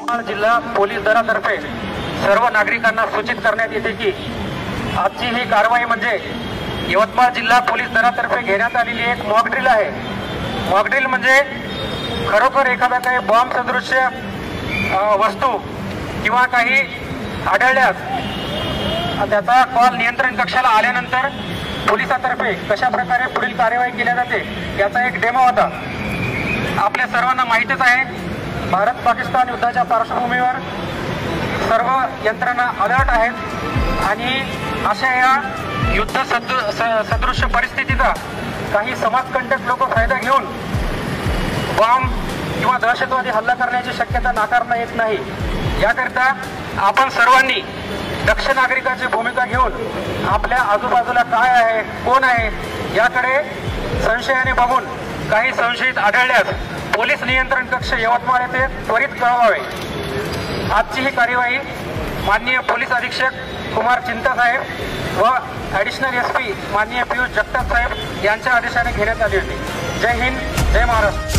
यवतमाळ जिल्हा पोलीस दलातर्फे सर्व नागरिकांना सूचित करण्यात येते की आजची ही कारवाई म्हणजे यवतमाळ जिल्हा पोलीस दलातर्फे घेण्यात आलेली एक मॉक ड्रिल आहे। मॉक ड्रिल म्हणजे खरोखर एखादा काही बॉम्ब सदृश्य वस्तू किंवा काही आढळल्यास त्याचा कॉल नियंत्रण कक्षाला आल्यानंतर पोलिसांतर्फे कशा प्रकारे पुढील कार्यवाही केली जाते याचा एक डेमो होता। आपल्या सर्वांना माहितीच आहे, भारत पाकिस्तान युद्धाच्या पार्श्वभूमीवर सर्व यंत्रणा अलर्ट आहेत आणि अशा या युद्ध सदृश्य परिस्थितीचा काही समाजकंटक लोक फायदा घेऊन बॉम्ब किंवा दहशतवादी हल्ला करण्याची शक्यता नाकारता येत नाही। याकरिता आपण सर्वांनी दक्ष नागरिकाची भूमिका घेऊन आपल्या आजूबाजूला काय आहे, कोण आहे याकडे संशयाने बघून काही संशयित आढळल्यास पोलीस नियंत्रण कक्ष यवतमाळ येथे त्वरित कळवावे। आजची ही कार्यवाही माननीय पोलीस अधीक्षक कुमार चिंता साहेब व ॲडिशनल एसपी माननीय पियुष जगताप साहेब यांच्या आदेशाने घेण्यात आली होती। जय हिंद, जय महाराष्ट्र।